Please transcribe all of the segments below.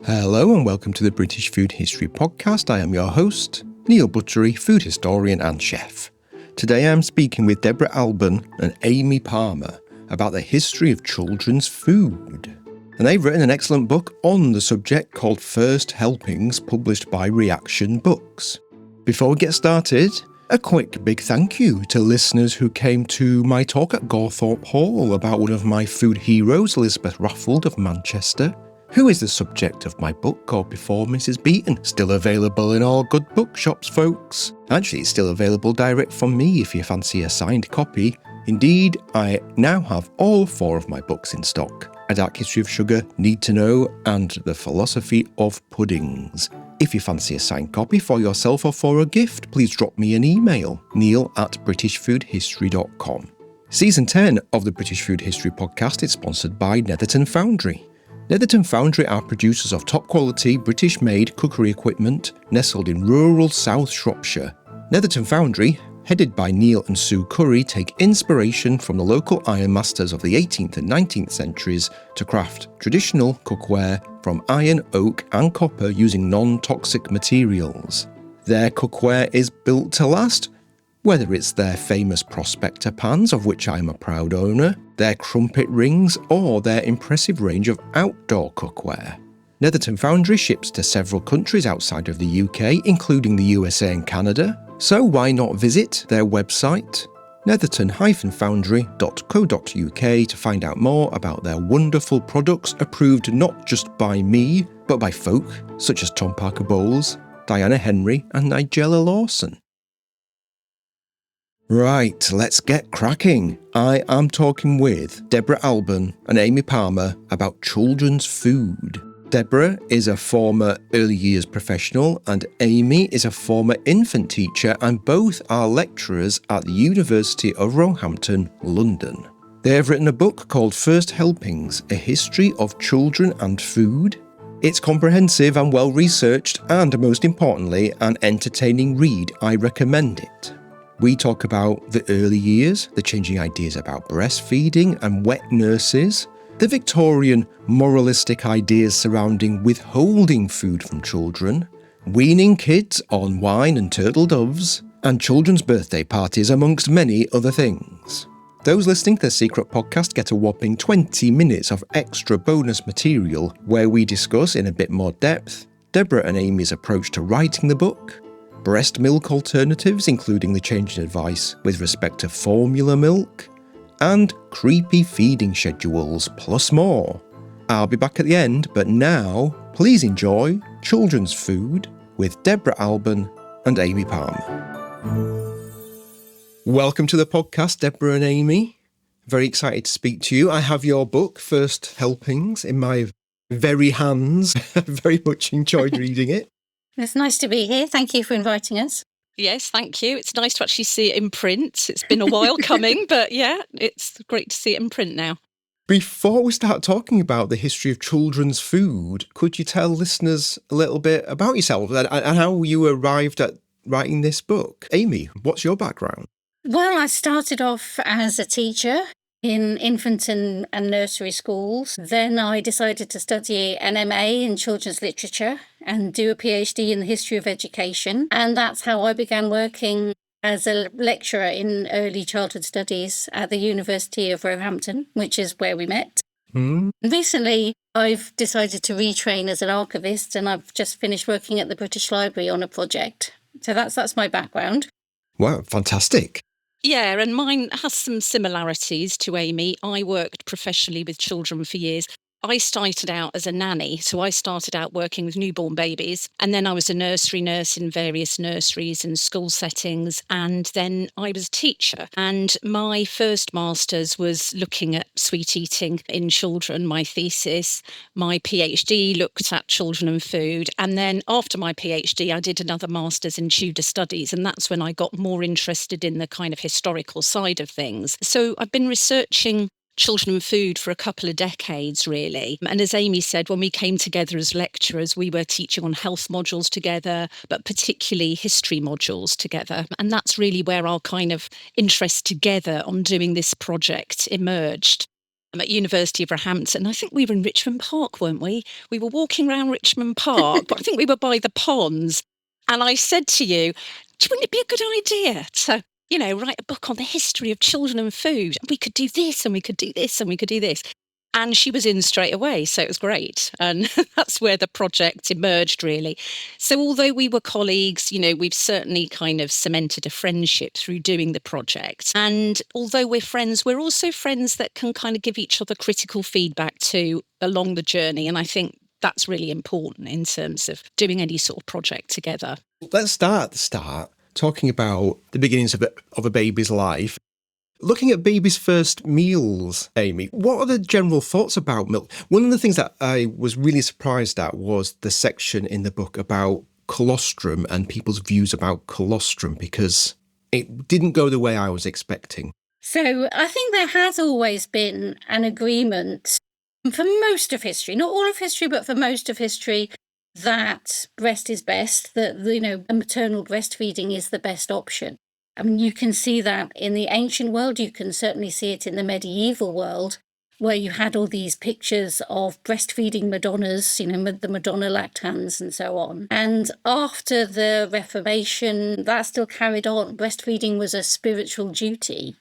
Hello and welcome to the British Food History Podcast. I am your host, Neil Buttery, food historian and chef. Today I'm speaking with Deborah Albon and Amy Palmer about the history of children's food. And they've written an excellent book on the subject called First Helpings, published by Reaction Books. Before we get started, a quick big thank you to listeners who came to my talk at Gawthorpe Hall about one of my food heroes, Elizabeth Raffald of Manchester, who is the subject of my book called Before Mrs. Beaton. Still available in all good bookshops, folks. Actually, it's still available direct from me if you fancy a signed copy. Indeed, I now have all 4 of my books in stock: A Dark History of Sugar, Need to Know, and The Philosophy of Puddings. If you fancy a signed copy for yourself or for a gift, please drop me an email, neil@britishfoodhistory.com. Season 10 of the British Food History Podcast is sponsored by Netherton Foundry. Netherton Foundry are producers of top-quality, British-made cookery equipment nestled in rural South Shropshire. Netherton Foundry, headed by Neil and Sue Curry, take inspiration from the local ironmasters of the 18th and 19th centuries to craft traditional cookware from iron, oak and copper using non-toxic materials. Their cookware is built to last, whether it's their famous prospector pans, of which I'm a proud owner, their crumpet rings, or their impressive range of outdoor cookware. Netherton Foundry ships to several countries outside of the UK, including the USA and Canada, so why not visit their website, netherton-foundry.co.uk, to find out more about their wonderful products, approved not just by me, but by folk such as Tom Parker Bowles, Diana Henry and Nigella Lawson. Right, let's get cracking. I am talking with Deborah Albon and Amy Palmer about children's food. Deborah is a former early years professional and Amy is a former infant teacher, and both are lecturers at the University of Roehampton, London. They have written a book called First Helpings, A History of Children and Food. It's comprehensive and well researched, and most importantly, an entertaining read. I recommend it. We talk about the early years, the changing ideas about breastfeeding and wet nurses, the Victorian moralistic ideas surrounding withholding food from children, weaning kids on wine and turtle doves, and children's birthday parties, amongst many other things. Those listening to the Secret Podcast get a whopping 20 minutes of extra bonus material where we discuss in a bit more depth Deborah and Amy's approach to writing the book, breast milk alternatives, including the change in advice with respect to formula milk, and creepy feeding schedules, plus more. I'll be back at the end, but now, please enjoy Children's Food with Deborah Albon and Amy Palmer. Welcome to the podcast, Deborah and Amy. Very excited to speak to you. I have your book, First Helpings, in my very hands. I very much enjoyed reading it. It's nice to be here. Thank you for inviting us. Yes, thank you. It's nice to actually see it in print. It's been a while coming, but yeah, it's great to see it in print now. Before we start talking about the history of children's food, could you tell listeners a little bit about yourself and how you arrived at writing this book? Amy, what's your background? Well, I started off as a teacher in infant and nursery schools. Then I decided to study an MA in children's literature and do a PhD in the history of education. And that's how I began working as a lecturer in early childhood studies at the University of Roehampton, which is where we met. Recently, I've decided to retrain as an archivist, and I've just finished working at the British Library on a project. So that's my background. Wow, fantastic. Yeah, and mine has some similarities to Amy. I worked professionally with children for years. I started out as a nanny, so I started out working with newborn babies, and then I was a nursery nurse in various nurseries and school settings, and then I was a teacher. And my first master's was looking at sweet eating in children, my thesis. My PhD looked at children and food, and then after my PhD I did another master's in Tudor studies, and that's when I got more interested in the kind of historical side of things. So I've been researching children and food for a couple of decades, really. And as Amy said, when we came together as lecturers, we were teaching on health modules together, but particularly history modules together. And that's really where our kind of interest together on doing this project emerged. at University of Roehampton. I think we were in Richmond Park, weren't we? We were walking around Richmond Park, but I think we were by the ponds. And I said to you, wouldn't it be a good idea to, write a book on the history of children and food? We could do this and we could do this and we could do this. And she was in straight away, so it was great. And that's where the project emerged, really. So although we were colleagues, we've certainly kind of cemented a friendship through doing the project. And although we're friends, we're also friends that can kind of give each other critical feedback too along the journey. And I think that's really important in terms of doing any sort of project together. Let's start at the start, talking about the beginnings of a baby's life. Looking at baby's first meals, Amy, what are the general thoughts about milk? One of the things that I was really surprised at was the section in the book about colostrum and people's views about colostrum, because it didn't go the way I was expecting. So I think there has always been an agreement for most of history, not all of history, but for most of history, that breast is best, that, maternal breastfeeding is the best option. I mean, you can see that in the ancient world. You can certainly see it in the medieval world, where you had all these pictures of breastfeeding Madonnas, the Madonna lactans and so on. And after the Reformation, that still carried on. Breastfeeding was a spiritual duty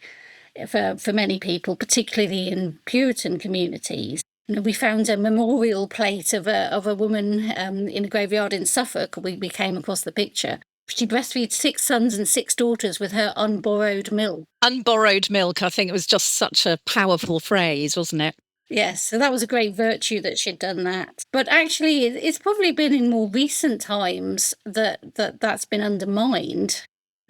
for many people, particularly in Puritan communities. We found a memorial plate of a woman in a graveyard in Suffolk. We came across the picture. She breastfeeds 6 sons and 6 daughters with her unborrowed milk. Unborrowed milk, I think it was just such a powerful phrase, wasn't it? Yes, so that was a great virtue that she'd done that. But actually, it's probably been in more recent times that's been undermined.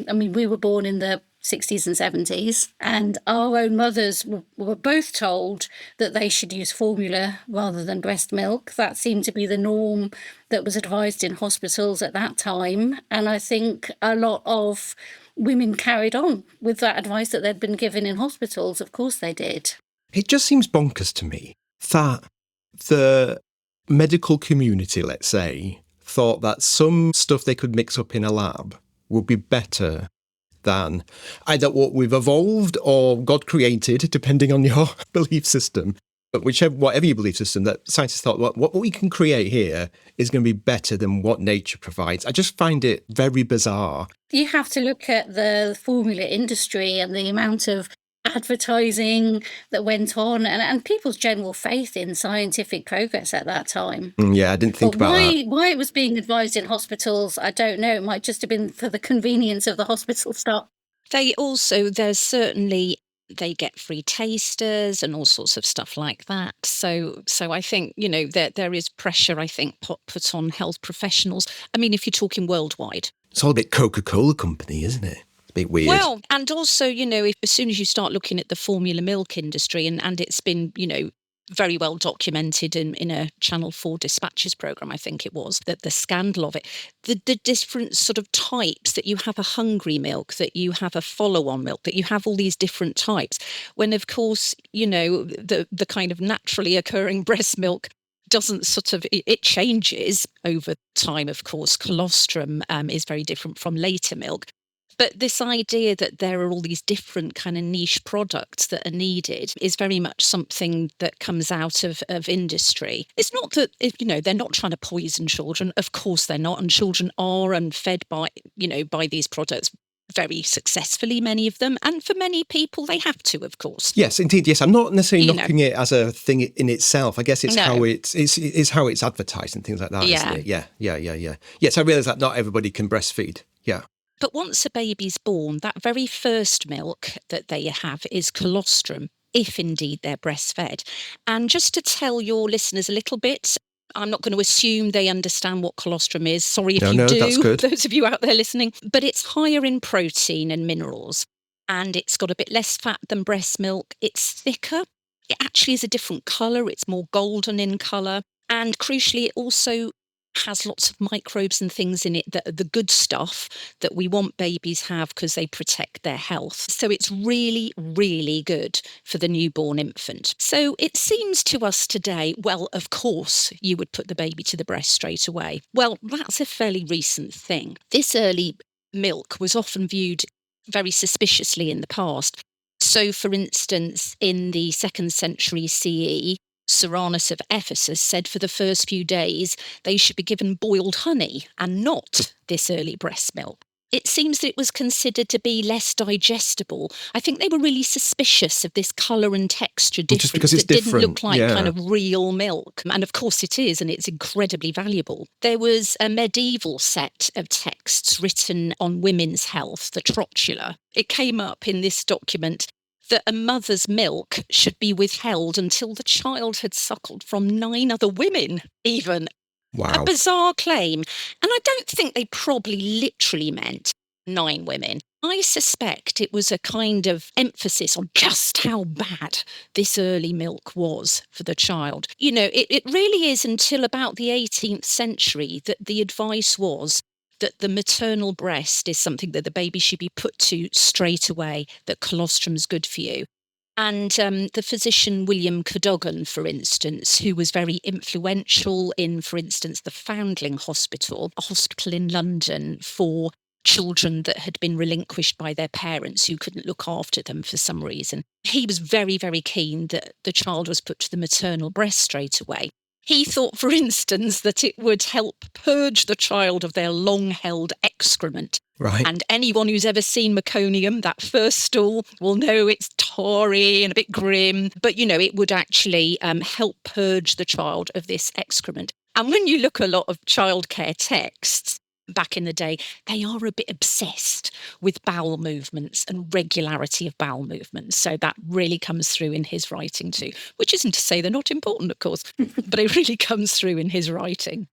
I mean, we were born in the 60s and 70s, and our own mothers were both told that they should use formula rather than breast milk. That seemed to be the norm that was advised in hospitals at that time. And I think a lot of women carried on with that advice that they'd been given in hospitals. Of course they did. It just seems bonkers to me that the medical community, let's say, thought that some stuff they could mix up in a lab would be better than either what we've evolved or God created, depending on your belief system. But whatever your belief system, that scientists thought, what we can create here is going to be better than what nature provides. I just find it very bizarre. You have to look at the formula industry and the amount of advertising that went on and people's general faith in scientific progress at that time. Yeah, I didn't think about that. Why it was being advised in hospitals, I don't know. It might just have been for the convenience of the hospital staff. They get free tasters and all sorts of stuff like that. So I think, there is pressure, I think, put on health professionals. I mean, if you're talking worldwide. It's all a bit Coca-Cola company, isn't it? Bit weird. Well, and also, if as soon as you start looking at the formula milk industry, and it's been, very well documented in a Channel 4 Dispatches programme, I think it was, that the scandal of it, the different sort of types, that you have a hungry milk, that you have a follow-on milk, that you have all these different types, when of course, the kind of naturally occurring breast milk doesn't it changes over time, of course. Colostrum is very different from later milk. But this idea that there are all these different kind of niche products that are needed is very much something that comes out of industry. It's not that, they're not trying to poison children. Of course they're not. And children are fed by these products very successfully, many of them. And for many people, they have to, of course. Yes, indeed. Yes, I'm not necessarily knocking it as a thing in itself. I guess it's how it's advertised and things like that, isn't it? Yeah. Yes, I realise that not everybody can breastfeed. Yeah. But once a baby's born, that very first milk that they have is colostrum, if indeed they're breastfed. And just to tell your listeners a little bit, I'm not going to assume they understand what colostrum is. Sorry if you do, that's good. Those of you out there listening. But it's higher in protein and minerals, and it's got a bit less fat than breast milk. It's thicker. It actually is a different colour. It's more golden in colour. And crucially, it also has lots of microbes and things in it that are the good stuff that we want babies have because they protect their health. So it's really, really good for the newborn infant. So it seems to us today, well, of course, you would put the baby to the breast straight away. Well, that's a fairly recent thing. This early milk was often viewed very suspiciously in the past. So, for instance, in the 2nd century CE, Cyrannus of Ephesus said for the first few days they should be given boiled honey and not this early breast milk. It seems that it was considered to be less digestible. I think they were really suspicious of this colour and texture difference. Just because it's that didn't different, look like kind of real milk. And of course it is, and it's incredibly valuable. There was a medieval set of texts written on women's health, the Trotula. It came up in this document that a mother's milk should be withheld until the child had suckled from 9 other women, even. Wow. A bizarre claim. And I don't think they probably literally meant 9 women. I suspect it was a kind of emphasis on just how bad this early milk was for the child. You know, it really is until about the 18th century that the advice was that the maternal breast is something that the baby should be put to straight away, that colostrum's good for you. And the physician William Cadogan, for instance, who was very influential in, for instance, the Foundling Hospital, a hospital in London for children that had been relinquished by their parents who couldn't look after them for some reason. He was very, very keen that the child was put to the maternal breast straight away. He thought, for instance, that it would help purge the child of their long-held excrement. Right. And anyone who's ever seen meconium, that first stool, will know it's tarry and a bit grim. But, you know, it would actually help purge the child of this excrement. And when you look a lot of childcare texts back in the day, they are a bit obsessed with bowel movements and regularity of bowel movements. So that really comes through in his writing too, which isn't to say they're not important, of course, but it really comes through in his writing.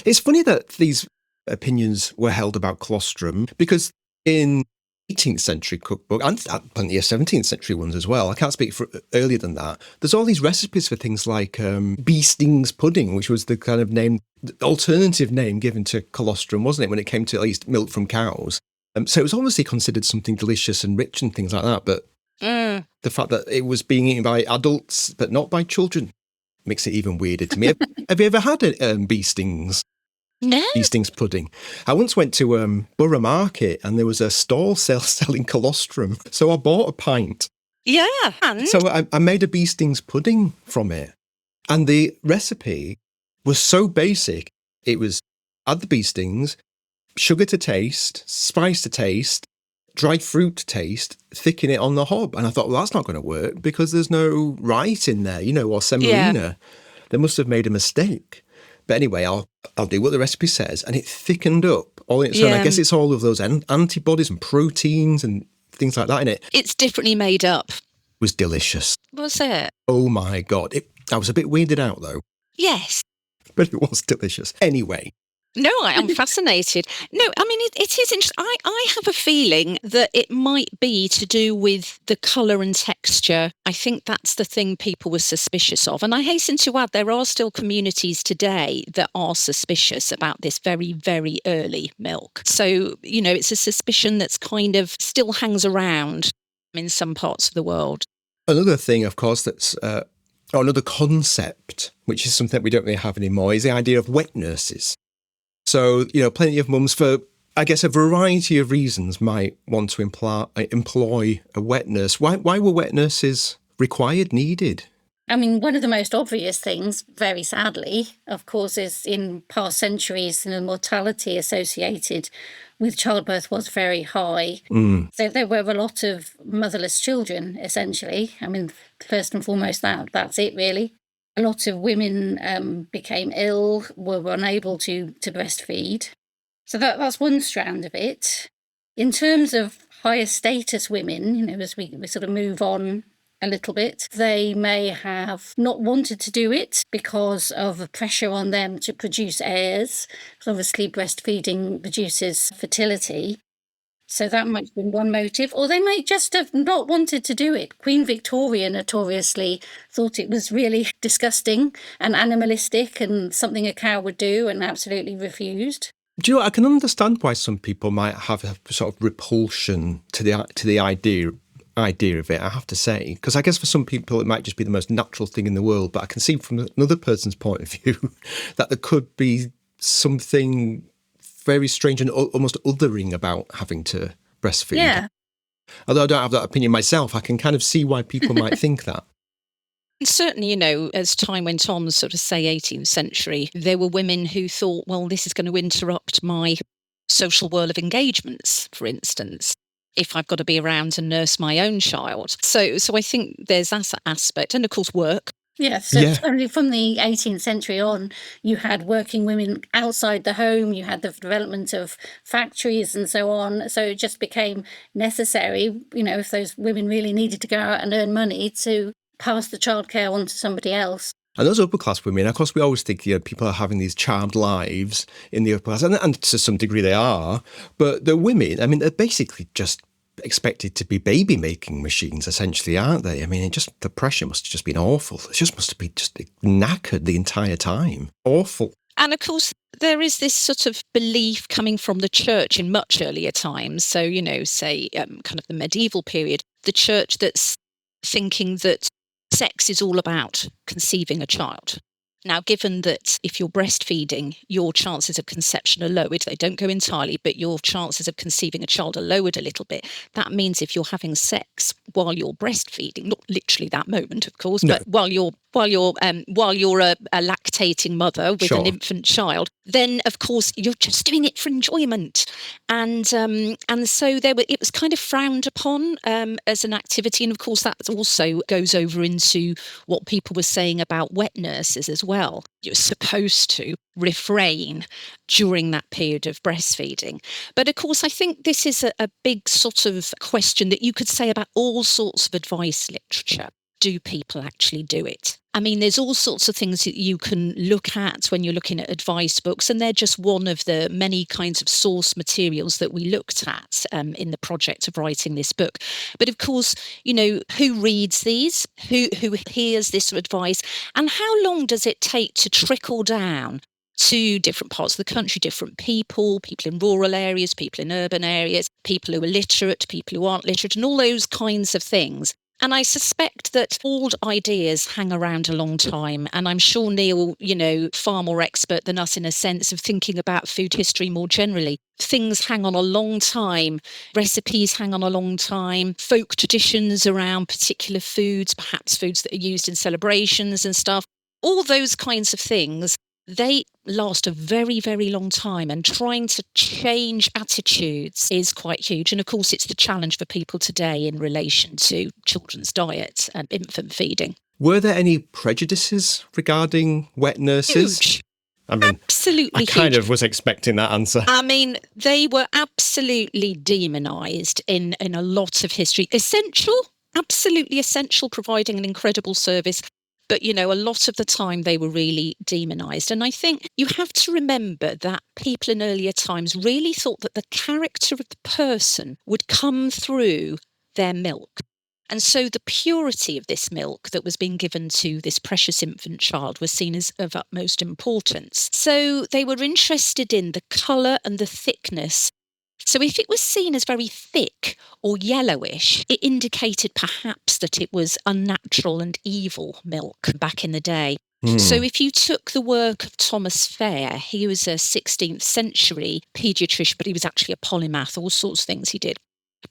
It's funny that these opinions were held about colostrum, because in 18th century cookbook, and plenty of 17th century ones as well, I can't speak for earlier than that, there's all these recipes for things like bee stings pudding, which was the kind of name, the alternative name given to colostrum, wasn't it, when it came to at least milk from cows. So it was obviously considered something delicious and rich and things like that, but the fact that it was being eaten by adults but not by children makes it even weirder to me. Have you ever had bee stings? No. Bee stings pudding. I once went to Borough Market and there was a stall selling colostrum. So I bought a pint. Yeah. And? So I made a bee stings pudding from it. And the recipe was so basic. It was add the bee stings, sugar to taste, spice to taste, dried fruit to taste, thicken it on the hob. And I thought, well, that's not going to work because there's no rye in there, or semolina. Yeah. They must have made a mistake. But anyway, I'll do what the recipe says, and it thickened up all its own. I guess it's all of those antibodies and proteins and things like that in it. It's differently made up. It was delicious. Was it? Oh my God. I was a bit weirded out though. Yes. But it was delicious. Anyway. No, I am fascinated. No, I mean, it is interesting. I have a feeling that it might be to do with the colour and texture. I think that's the thing people were suspicious of. And I hasten to add, there are still communities today that are suspicious about this very, very early milk. So, it's a suspicion that's kind of still hangs around in some parts of the world. Another thing, of course, that's another concept, which is something we don't really have anymore, is the idea of wet nurses. So, plenty of mums, for, I guess, a variety of reasons, might want to employ a wet nurse. Why were wet nurses required, needed? I mean, one of the most obvious things, very sadly, of course, is in past centuries, the mortality associated with childbirth was very high. So there were a lot of motherless children, essentially. I mean, first and foremost, that's it, really. A lot of women became ill, were unable to breastfeed. So that's one strand of it. In terms of higher status women, as we sort of move on a little bit, they may have not wanted to do it because of the pressure on them to produce heirs. Because obviously breastfeeding reduces fertility. So that might have been one motive. Or they might just have not wanted to do it. Queen Victoria notoriously thought it was really disgusting and animalistic and something a cow would do, and absolutely refused. Do you know, I can understand why some people might have a sort of repulsion to the idea of it, I have to say. Because I guess for some people it might just be the most natural thing in the world. But I can see from another person's point of view that there could be something very strange and almost othering about having to breastfeed. Yeah. Although I don't have that opinion myself, I can kind of see why people might think that. And certainly, as time went on, sort of say 18th century, there were women who thought, well, this is going to interrupt my social world of engagements, for instance, if I've got to be around to nurse my own child. So I think there's that aspect. And of course, work. Yes, so only from the 18th century on, you had working women outside the home, you had the development of factories and so on. So it just became necessary, if those women really needed to go out and earn money, to pass the childcare on to somebody else. And those upper class women, of course, we always think people are having these charmed lives in the upper class, and to some degree they are. But the women, they're basically just expected to be baby making machines, essentially, aren't they? The pressure must have just been awful. It just must have been just knackered the entire time. Awful. And of course, there is this sort of belief coming from the church in much earlier times. So, say kind of the medieval period, the church that's thinking that sex is all about conceiving a child. Now, given that if you're breastfeeding, your chances of conception are lowered. They don't go entirely, but your chances of conceiving a child are lowered a little bit. That means if you're having sex while you're breastfeeding, not literally that moment, of course, but while you're a lactating mother with an infant child, then of course you're just doing it for enjoyment, and so it was kind of frowned upon as an activity, and of course that also goes over into what people were saying about wet nurses as well. You're supposed to refrain during that period of breastfeeding. But of course, I think this is a big sort of question that you could say about all sorts of advice literature. Do people actually do it? There's all sorts of things that you can look at when you're looking at advice books, and they're just one of the many kinds of source materials that we looked at in the project of writing this book. But of course, who reads these? Who hears this advice? And how long does it take to trickle down to different parts of the country, different people in rural areas, people in urban areas, people who are literate, people who aren't literate, and all those kinds of things? And I suspect that old ideas hang around a long time. And I'm sure Neil, far more expert than us in a sense of thinking about food history more generally. Things hang on a long time. Recipes hang on a long time. Folk traditions around particular foods, perhaps foods that are used in celebrations and stuff. All those kinds of things, they last a very, very long time, and trying to change attitudes is quite huge. And of course, it's the challenge for people today in relation to children's diet and infant feeding. Were there any prejudices regarding wet nurses? Huge. Absolutely I kind of was expecting that answer. They were absolutely demonised in a lot of history. Absolutely essential, providing an incredible service. But, a lot of the time they were really demonised. And I think you have to remember that people in earlier times really thought that the character of the person would come through their milk. And so the purity of this milk that was being given to this precious infant child was seen as of utmost importance. So they were interested in the colour and the thickness. So if it was seen as very thick or yellowish, it indicated perhaps that it was unnatural and evil milk back in the day. So if you took the work of Thomas Fair, he was a 16th century paediatrician, but he was actually a polymath, all sorts of things he did.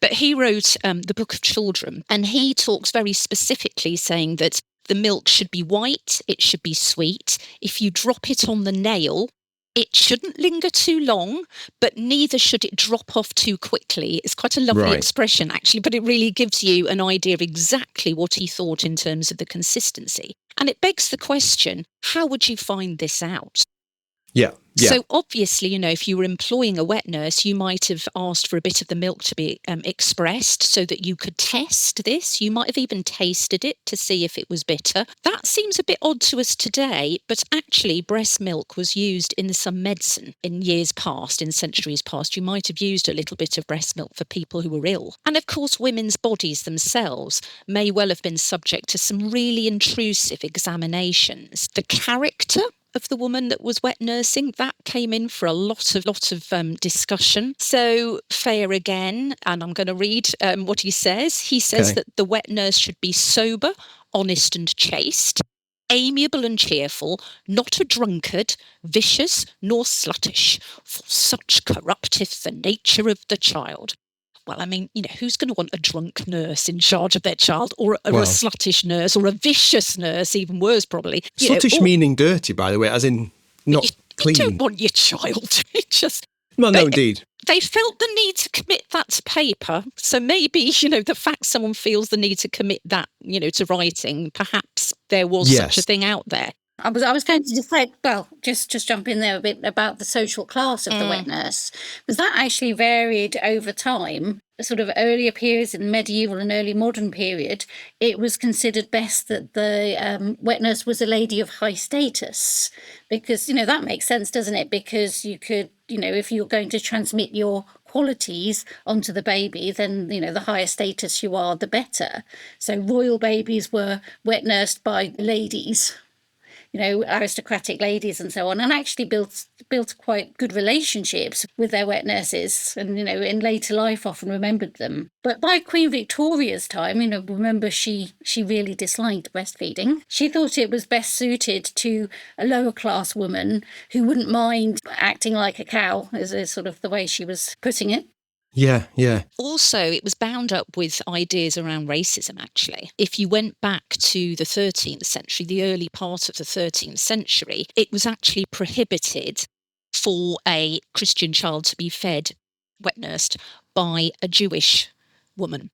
But he wrote the Book of Children, and he talks very specifically saying that the milk should be white, it should be sweet. If you drop it on the nail, it shouldn't linger too long, but neither should it drop off too quickly. It's quite a lovely expression, actually, but it really gives you an idea of exactly what he thought in terms of the consistency. And it begs the question, how would you find this out? Yeah. So obviously, if you were employing a wet nurse, you might have asked for a bit of the milk to be expressed so that you could test this. You might have even tasted it to see if it was bitter. That seems a bit odd to us today, but actually breast milk was used in some medicine in years past, in centuries past. You might have used a little bit of breast milk for people who were ill. And of course, women's bodies themselves may well have been subject to some really intrusive examinations. The character of the woman that was wet nursing, that came in for a lot of discussion. So Fair again, and I'm going to read what he says. He says that the wet nurse should be sober, honest and chaste, amiable and cheerful, not a drunkard, vicious nor sluttish, for such corrupteth the nature of the child. Well, I mean, who's going to want a drunk nurse in charge of their child, or a Well- sluttish nurse, or a vicious nurse, even worse, probably. Sluttish meaning dirty, by the way, as in not clean. You don't want your child to just... Well, no, indeed. They felt the need to commit that to paper. So maybe, the fact someone feels the need to commit that, to writing, perhaps there was such a thing out there. I was going to just say, well, just jump in there a bit about the social class of the wet nurse, because that actually varied over time. Sort of earlier periods in the medieval and early modern period, it was considered best that the wet nurse was a lady of high status, because, that makes sense, doesn't it? Because you could, if you're going to transmit your qualities onto the baby, then, the higher status you are, the better. So royal babies were wet nursed by ladies, aristocratic ladies and so on, and actually built quite good relationships with their wet nurses, and, in later life often remembered them. But by Queen Victoria's time, remember she really disliked breastfeeding. She thought it was best suited to a lower class woman who wouldn't mind acting like a cow, is sort of the way she was putting it. Yeah. Also, it was bound up with ideas around racism, actually. If you went back to the 13th century, the early part of the 13th century, it was actually prohibited for a Christian child to be fed, wet nursed, by a Jewish woman.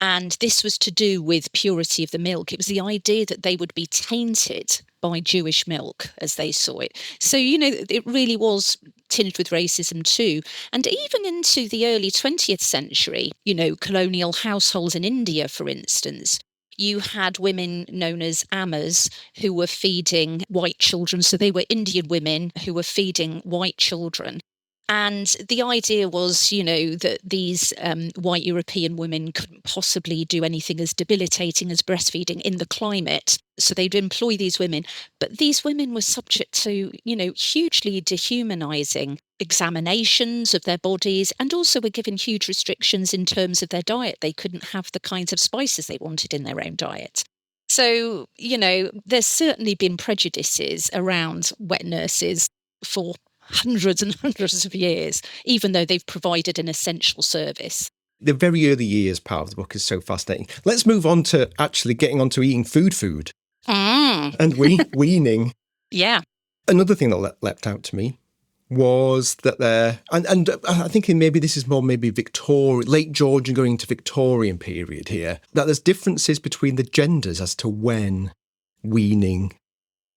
And this was to do with purity of the milk. It was the idea that they would be tainted by Jewish milk, as they saw it. So, it really was tinged with racism too. And even into the early 20th century, colonial households in India, for instance, you had women known as ammas who were feeding white children. So they were Indian women who were feeding white children. And the idea was, that these white European women couldn't possibly do anything as debilitating as breastfeeding in the climate. So they'd employ these women. But these women were subject to, hugely dehumanizing examinations of their bodies, and also were given huge restrictions in terms of their diet. They couldn't have the kinds of spices they wanted in their own diet. So, there's certainly been prejudices around wet nurses for hundreds and hundreds of years, even though they've provided an essential service. The very early years part of the book is so fascinating. Let's move on to actually getting on to eating food and weaning. Yeah. Another thing that leapt out to me was that and I think maybe this is more Victorian, late Georgian going into Victorian period here, that there's differences between the genders as to when weaning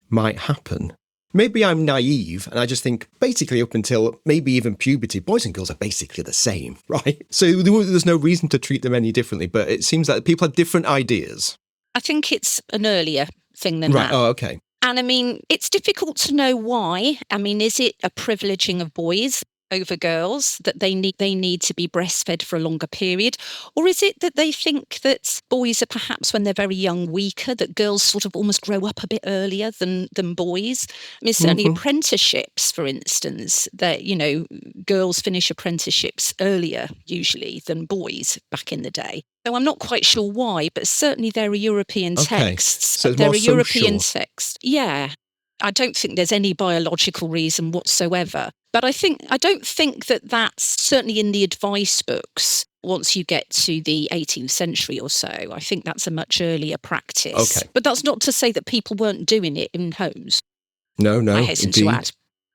might happen. Maybe I'm naive and I just think basically up until maybe even puberty, boys and girls are basically the same, right? So there's no reason to treat them any differently, but it seems that people have different ideas. I think it's an earlier thing than that. Right, oh, okay. And I mean, it's difficult to know why. I mean, is it a privileging of boys over girls, that they need to be breastfed for a longer period? Or is it that they think that boys are perhaps, when they're very young, weaker, that girls sort of almost grow up a bit earlier than boys? I mean, certainly apprenticeships, for instance, that, girls finish apprenticeships earlier usually than boys back in the day. So I'm not quite sure why, but certainly there are European texts. So it's there more are European social. texts. Yeah. I don't think there's any biological reason whatsoever. But I don't think that that's certainly in the advice books once you get to the 18th century or so. I think that's a much earlier practice. Okay. But that's not to say that people weren't doing it in homes. No, I hasten indeed. to add.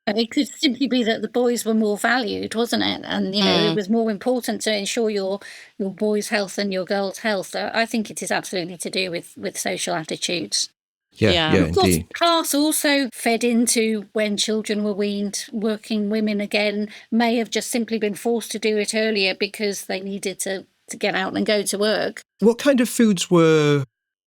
It could simply be that the boys were more valued, wasn't it? And, it was more important to ensure your boy's health and your girl's health. I think it is absolutely to do with social attitudes. Yeah, Of course, indeed. class also fed into when children were weaned. Working women, again, may have just simply been forced to do it earlier because they needed to get out and go to work. What kind of foods were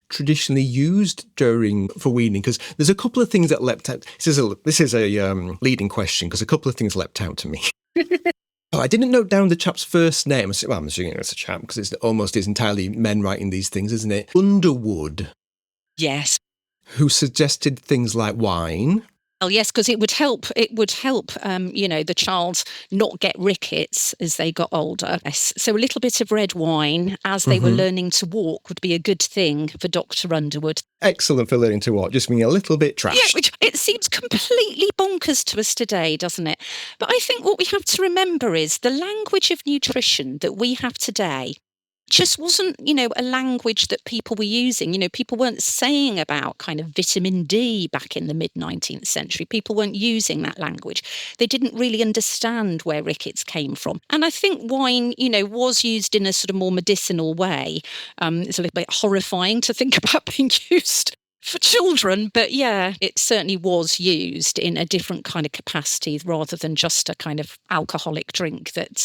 traditionally used for weaning? Because there's a couple of things that leapt out. This is a leading question, because a couple of things leapt out to me. Oh, I didn't note down the chap's first name. Well, I'm assuming it's a chap, because it's almost is entirely men writing these things, isn't it? Underwood. Yes. Who suggested things like wine, Well, yes, because it would help. It would help, the child not get rickets as they got older. Yes. So a little bit of red wine as they were learning to walk would be a good thing for Dr. Underwood. Excellent for learning to walk, just being a little bit trashed. Yeah, which it seems completely bonkers to us today, doesn't it? But I think what we have to remember is the language of nutrition that we have today just wasn't, a language that people were using. People weren't saying about kind of vitamin D back in the mid-19th century. People weren't using that language. They didn't really understand where rickets came from. And I think wine, was used in a sort of more medicinal way. It's a little bit horrifying to think about being used for children, but yeah, it certainly was used in a different kind of capacity rather than just a kind of alcoholic drink that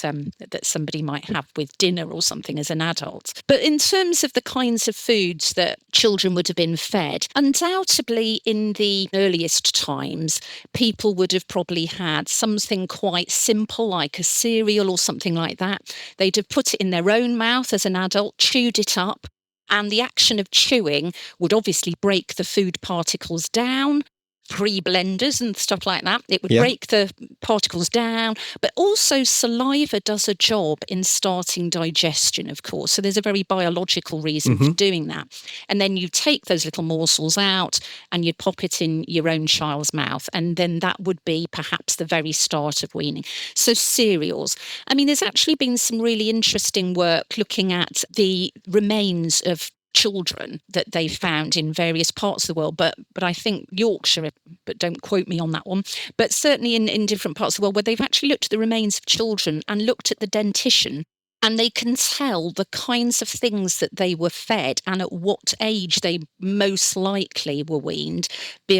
somebody might have with dinner or something as an adult. But in terms of the kinds of foods that children would have been fed, undoubtedly in the earliest times, people would have probably had something quite simple like a cereal or something like that. They'd have put it in their own mouth as an adult, chewed it up, and the action of chewing would obviously break the food particles down. Pre-blenders and stuff like that. It would break the particles down, but also saliva does a job in starting digestion, of course. So there's a very biological reason for doing that. And then you take those little morsels out and you'd pop it in your own child's mouth. And then that would be perhaps the very start of weaning. So cereals. I mean, there's actually been some really interesting work looking at the remains of children that they found in various parts of the world, but I think Yorkshire, but don't quote me on that one, but certainly in different parts of the world where they've actually looked at the remains of children and looked at the dentition, and they can tell the kinds of things that they were fed and at what age they most likely were weaned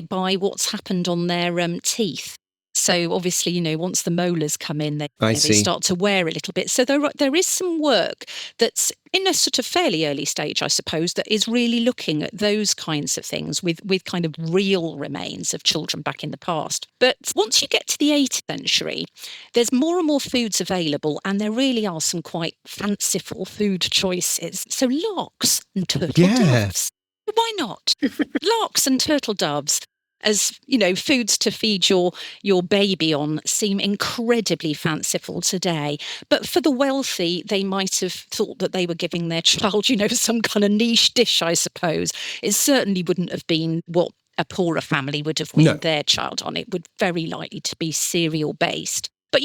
by what's happened on their teeth. So obviously, once the molars come in, they start to wear a little bit. So there is some work that's in a sort of fairly early stage, I suppose, that is really looking at those kinds of things with kind of real remains of children back in the past. But once you get to the 18th century, there's more and more foods available, and there really are some quite fanciful food choices. So larks and turtle doves. Why not? Larks and turtle doves as, foods to feed your baby on seem incredibly fanciful today. But for the wealthy, they might have thought that they were giving their child, some kind of niche dish, I suppose. It certainly wouldn't have been what a poorer family would have weaned their child on. It would very likely to be cereal based. But,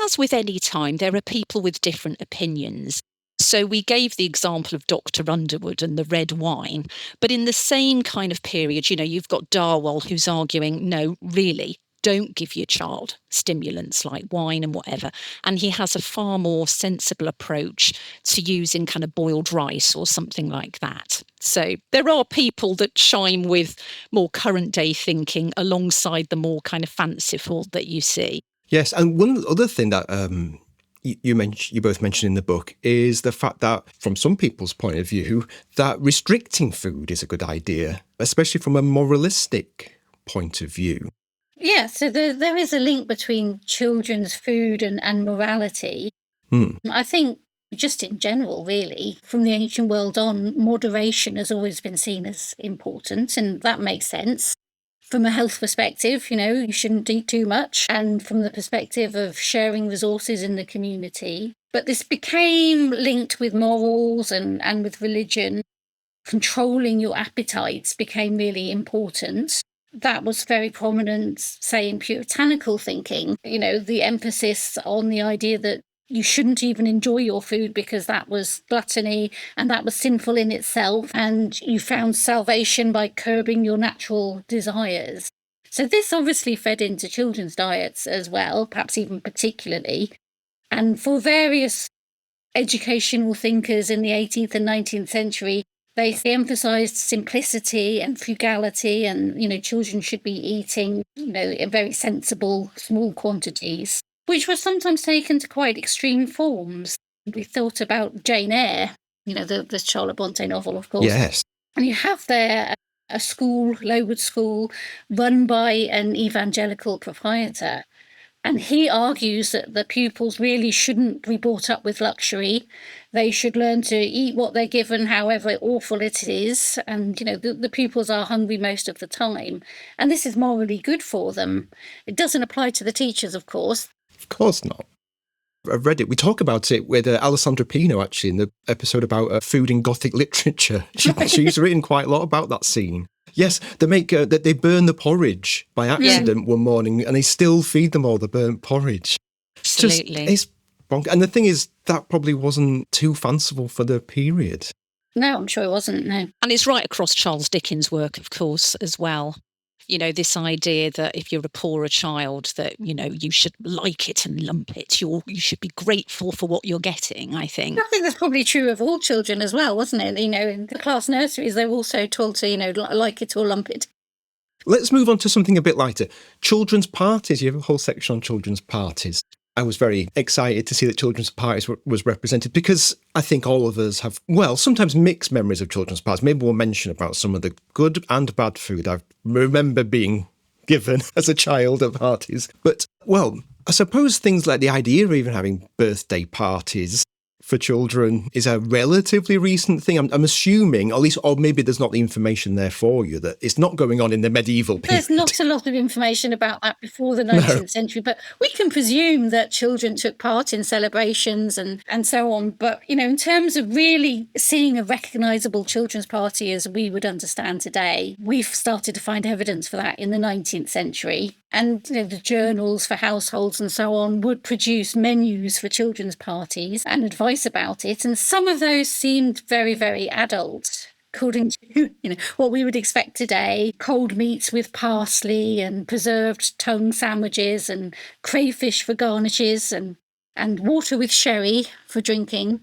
as with any time, there are people with different opinions. So we gave the example of Dr. Underwood and the red wine, but in the same kind of period, you've got Darwell who's arguing, no, really, don't give your child stimulants like wine and whatever. And he has a far more sensible approach to using kind of boiled rice or something like that. So there are people that chime with more current day thinking alongside the more kind of fanciful that you see. Yes, and one other thing that you both mentioned in the book is the fact that, from some people's point of view, that restricting food is a good idea, especially from a moralistic point of view. Yeah, so there is a link between children's food and morality. I think just in general, really, from the ancient world on, moderation has always been seen as important, and that makes sense. From a health perspective, you shouldn't eat too much, and from the perspective of sharing resources in the community. But this became linked with morals and with religion. Controlling your appetites became really important. That was very prominent, say, in puritanical thinking, the emphasis on the idea that you shouldn't even enjoy your food because that was gluttony and that was sinful in itself, and you found salvation by curbing your natural desires. So this obviously fed into children's diets as well, perhaps even particularly. And for various educational thinkers in the 18th and 19th century, they emphasised simplicity and frugality, and, children should be eating, in very sensible, small quantities, which was sometimes taken to quite extreme forms. We thought about Jane Eyre, the Charlotte Bronte novel, of course. Yes. And you have there a school, Lowood School, run by an evangelical proprietor. And he argues that the pupils really shouldn't be brought up with luxury. They should learn to eat what they're given, however awful it is. And, the pupils are hungry most of the time. And this is morally good for them. It doesn't apply to the teachers, of course. Of course not. I've read it. We talk about it with Alessandra Pino, actually, in the episode about food in Gothic literature. She's written quite a lot about that scene. Yes, they burn the porridge by accident one morning, and they still feed them all the burnt porridge. Absolutely. It's bonkers. And the thing is, that probably wasn't too fanciful for the period. No, I'm sure it wasn't, no. And it's right across Charles Dickens' work, of course, as well. This idea that if you're a poorer child, that, you should like it and lump it. You should be grateful for what you're getting, I think. I think that's probably true of all children as well, wasn't it? In the class nurseries, they're also told to, like it or lump it. Let's move on to something a bit lighter. Children's parties. You have a whole section on children's parties. I was very excited to see that children's parties was represented because I think all of us have, sometimes mixed memories of children's parties. Maybe we'll mention about some of the good and bad food I remember being given as a child at parties. But, I suppose things like the idea of even having birthday parties for children is a relatively recent thing. I'm assuming, at least, or maybe there's not the information there for you, that it's not going on in the medieval period. There's not a lot of information about that before the 19th century, but we can presume that children took part in celebrations and so on. But, in terms of really seeing a recognisable children's party as we would understand today, we've started to find evidence for that in the 19th century. And the journals for households and so on would produce menus for children's parties and advice about it. And some of those seemed very, very adult, according to what we would expect today. Cold meats with parsley and preserved tongue sandwiches and crayfish for garnishes and water with sherry for drinking.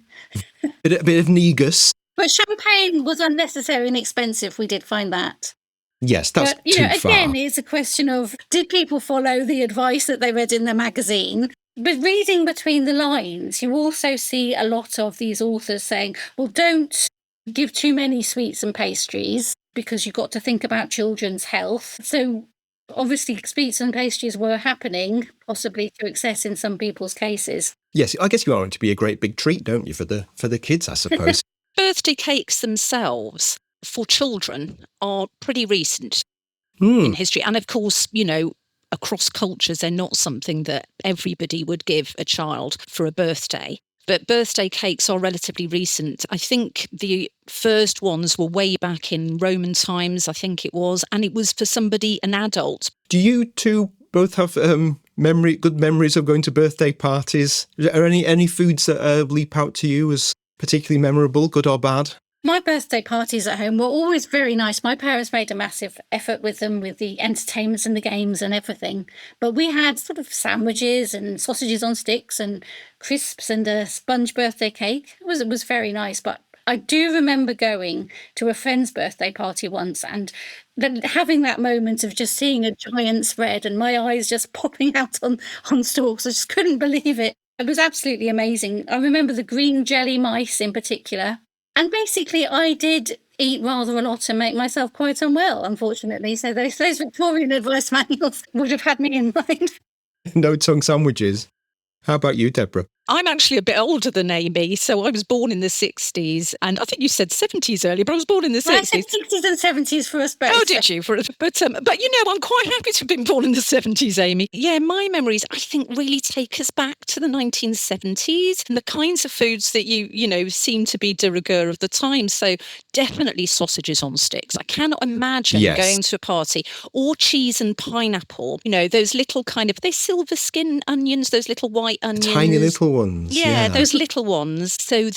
A bit of negus. But champagne was unnecessary and expensive, we did find that. Yes, that's too far. Again, it's a question of, did people follow the advice that they read in the magazine? But reading between the lines, you also see a lot of these authors saying, well, don't give too many sweets and pastries because you've got to think about children's health. So obviously sweets and pastries were happening, possibly to excess in some people's cases. Yes, I guess you want it to be a great big treat, don't you, for the kids, I suppose. Birthday cakes themselves for children are pretty recent in history. And of course, across cultures, they're not something that everybody would give a child for a birthday. But birthday cakes are relatively recent. I think the first ones were way back in Roman times, I think it was. And it was for somebody, an adult. Do you two both have good memories of going to birthday parties? Are any foods that leap out to you as particularly memorable, good or bad? My birthday parties at home were always very nice. My parents made a massive effort with them, with the entertainments and the games and everything. But we had sort of sandwiches and sausages on sticks and crisps and a sponge birthday cake. It was very nice. But I do remember going to a friend's birthday party once and then having that moment of just seeing a giant spread and my eyes just popping out on stalks. I just couldn't believe it. It was absolutely amazing. I remember the green jelly mice in particular. And basically, I did eat rather a lot and make myself quite unwell, unfortunately. So those Victorian advice manuals would have had me in mind. No tongue sandwiches. How about you, Deborah? I'm actually a bit older than Amy, so I was born in the 60s, and I think you said 70s earlier, but I was born in the 60s. I said 60s and 70s for us both. Oh, did you? But I'm quite happy to have been born in the 70s, Amy. Yeah, my memories, I think, really take us back to the 1970s and the kinds of foods that you seem to be de rigueur of the time. So definitely sausages on sticks. I cannot imagine going to a party, or cheese and pineapple. Those little they're silver skin onions, those little white onions. Tiny little ones. Yeah, those little ones. So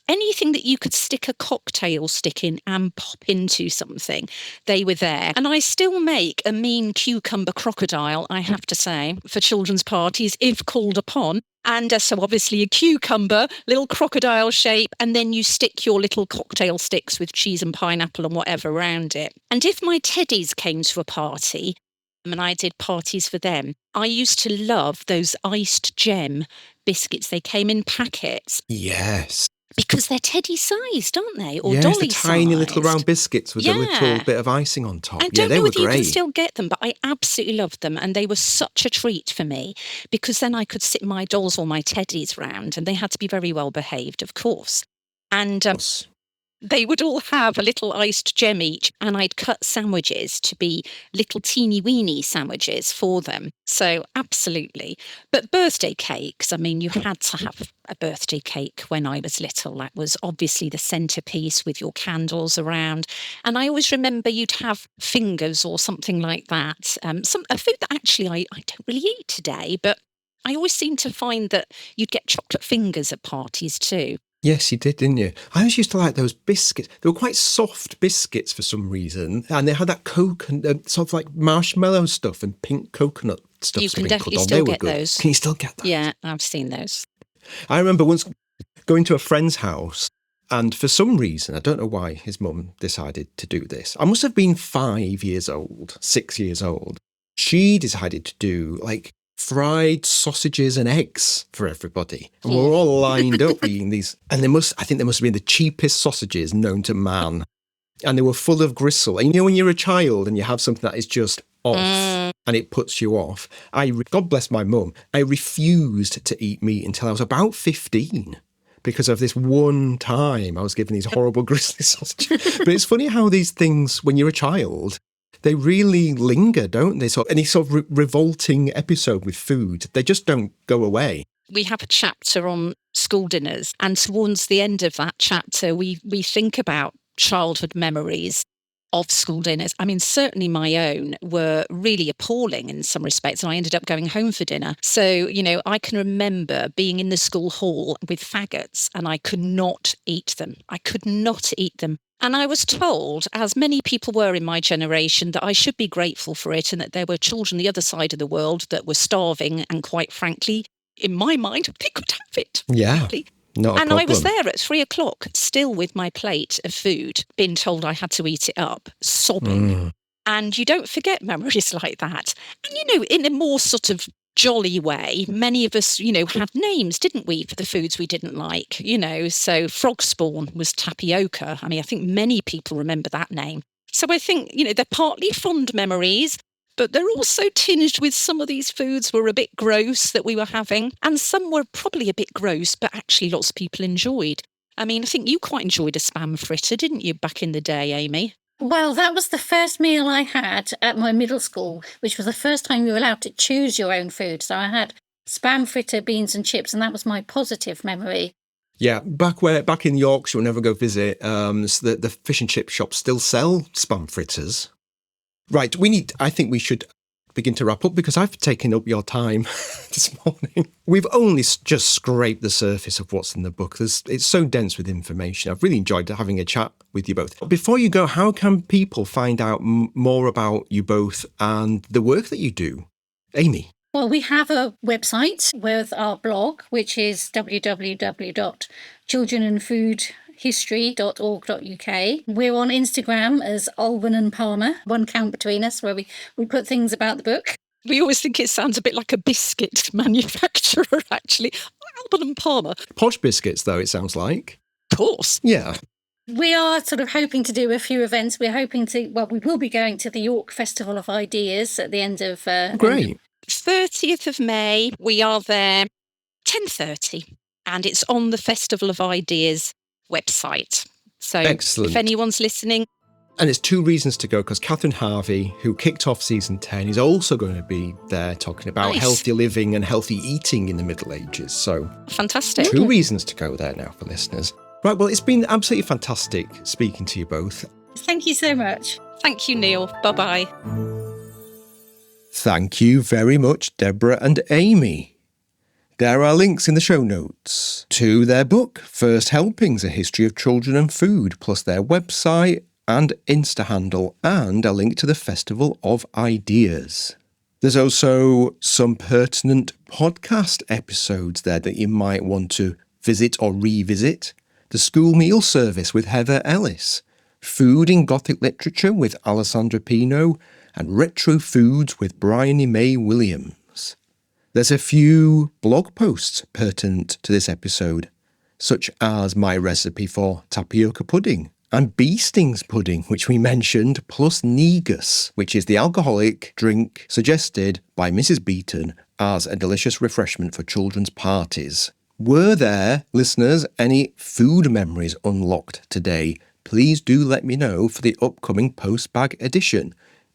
anything that you could stick a cocktail stick in and pop into something, they were there. And I still make a mean cucumber crocodile, I have to say, for children's parties if called upon. And so obviously a cucumber, little crocodile shape, and then you stick your little cocktail sticks with cheese and pineapple and whatever around it. And if my teddies came to a party, and I did parties for them, I used to love those iced gem biscuits. They came in packets. Yes. Because they're teddy-sized, aren't they? Or yes, the dolly-sized. tiny little round biscuits with a little bit of icing on top. I don't they know were if you great. can still get them, but I absolutely loved them. And they were such a treat for me because then I could sit my dolls or my teddies round, and they had to be very well behaved, of course. And they would all have a little iced gem each, and I'd cut sandwiches to be little teeny weeny sandwiches for them. So absolutely. But birthday cakes, I mean, you had to have a birthday cake when I was little. That was obviously the centrepiece with your candles around. And I always remember you'd have fingers or something like that. A food that actually I don't really eat today, but I always seem to find that you'd get chocolate fingers at parties too. Yes, you did, didn't you? I always used to like those biscuits. They were quite soft biscuits for some reason. And they had that sort of like marshmallow stuff and pink coconut stuff. You can definitely on. still They were get good. those. Can you still get that? Yeah, I've seen those. I remember once going to a friend's house, and for some reason, I don't know why his mum decided to do this. I must have been 5 years old, 6 years old. She decided to do like fried sausages and eggs for everybody. And we're all lined up eating these. And I think they must have been the cheapest sausages known to man. And they were full of gristle. And you know, when you're a child and you have something that is just off and it puts you off. God bless my mum, I refused to eat meat until I was about 15. Because of this one time I was given these horrible gristly sausages. But it's funny how these things, when you're a child, they really linger, don't they? So any sort of revolting episode with food, they just don't go away. We have a chapter on school dinners, and towards the end of that chapter, we think about childhood memories of school dinners. I mean, certainly my own were really appalling in some respects, and I ended up going home for dinner. So, you know, I can remember being in the school hall with faggots, and I could not eat them. I could not eat them. And I was told, as many people were in my generation, that I should be grateful for it and that there were children the other side of the world that were starving. And quite frankly, in my mind, they could have it. Yeah, really. not a and problem. I was there at 3:00, still with my plate of food, being told I had to eat it up, sobbing. And you don't forget memories like that. And, you know, in a more sort of jolly way, many of us, you know, had names, didn't we, for the foods we didn't like, you know. So frog spawn was tapioca. I mean, I think many people remember that name. So I think, you know, they're partly fond memories, but they're also tinged with some of these foods were a bit gross that we were having, and some were probably a bit gross, but actually lots of people enjoyed. I mean, I think you quite enjoyed a spam fritter, didn't you, back in the day, Amy? Well, that was the first meal I had at my middle school, which was the first time you were allowed to choose your own food. So I had spam fritter, beans and chips, and that was my positive memory. Yeah, back in Yorkshire, we'll never go visit, so the fish and chip shops still sell spam fritters. Right, I think we should begin to wrap up because I've taken up your time this morning. We've only just scraped the surface of what's in the book. It's so dense with information. I've really enjoyed having a chat with you both. Before you go, how can people find out more about you both and the work that you do? Amy? Well, we have a website with our blog, which is www.childrenandfoodhistory.org.uk. We're on Instagram as Albon and Palmer, one count between us, where we put things about the book. We always think it sounds a bit like a biscuit manufacturer, actually. Albon and Palmer. Posh biscuits, though, it sounds like. Of course. Yeah. We are sort of hoping to do a few events. We're hoping to, we will be going to the York Festival of Ideas at the end of... Great. 30th of May, we are there, 10:30, and it's on the Festival of Ideas website. So excellent. If anyone's listening... And it's 2 reasons to go, because Catherine Harvey, who kicked off season 10, is also going to be there talking about healthy living and healthy eating in the Middle Ages. So fantastic. 2 reasons to go there now for listeners. Right, well, it's been absolutely fantastic speaking to you both. Thank you so much. Thank you, Neil. Bye-bye. Thank you very much, Deborah and Amy. There are links in the show notes to their book, First Helpings, A History of Children and Food, plus their website and Insta handle, and a link to the Festival of Ideas. There's also some pertinent podcast episodes there that you might want to visit or revisit. The School Meal Service with Heather Ellis, Food in Gothic Literature with Alessandra Pino, and Retro Foods with Bryony May Williams. There's a few blog posts pertinent to this episode. such as my recipe for tapioca pudding, and bee stings pudding, which we mentioned, plus negus, which is the alcoholic drink suggested by Mrs. Beaton as a delicious refreshment for children's parties. Were there, listeners, any food memories unlocked today? Please do let me know for the upcoming postbag edition.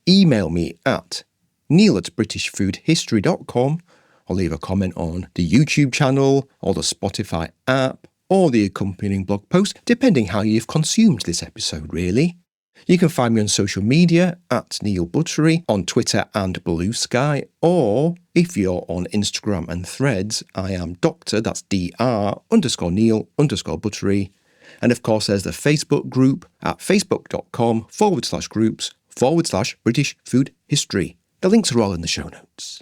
Email me at neil@britishfoodhistory.com or leave a comment on the YouTube channel or the Spotify app or the accompanying blog post, depending how you've consumed this episode, really. You can find me on social media at Neil Buttery on Twitter and Blue Sky, or if you're on Instagram and Threads, I am Dr. that's Dr_Neil_Buttery. And of course, there's the Facebook group at facebook.com/groups/British Food History. The links are all in the show notes.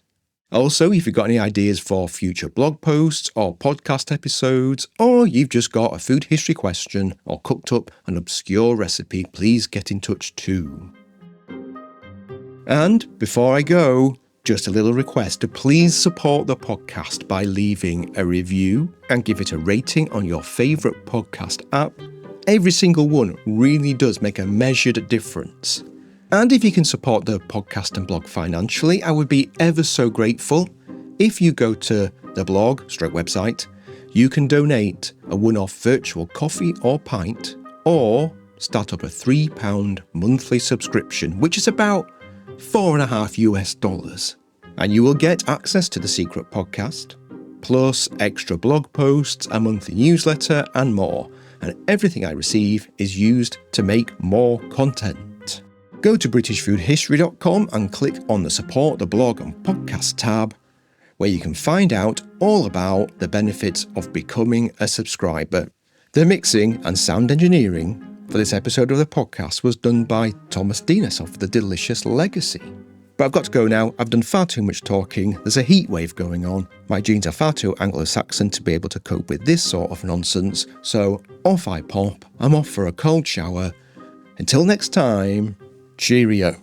Also, if you've got any ideas for future blog posts or podcast episodes, or you've just got a food history question or cooked up an obscure recipe, please get in touch too. And before I go, just a little request to please support the podcast by leaving a review and give it a rating on your favourite podcast app. Every single one really does make a measured difference. And if you can support the podcast and blog financially, I would be ever so grateful. If you go to the blog/website, you can donate a one-off virtual coffee or pint, or start up a £3 monthly subscription, which is about $4.50 US. And you will get access to the secret podcast, plus extra blog posts, a monthly newsletter, and more. And everything I receive is used to make more content. Go to britishfoodhistory.com and click on the Support the Blog and Podcast tab, where you can find out all about the benefits of becoming a subscriber. The mixing and sound engineering for this episode of the podcast was done by Thomas Dinas of The Delicious Legacy. But I've got to go now. I've done far too much talking. There's a heat wave going on. My genes are far too Anglo-Saxon to be able to cope with this sort of nonsense. So off I pop. I'm off for a cold shower. Until next time, cheerio.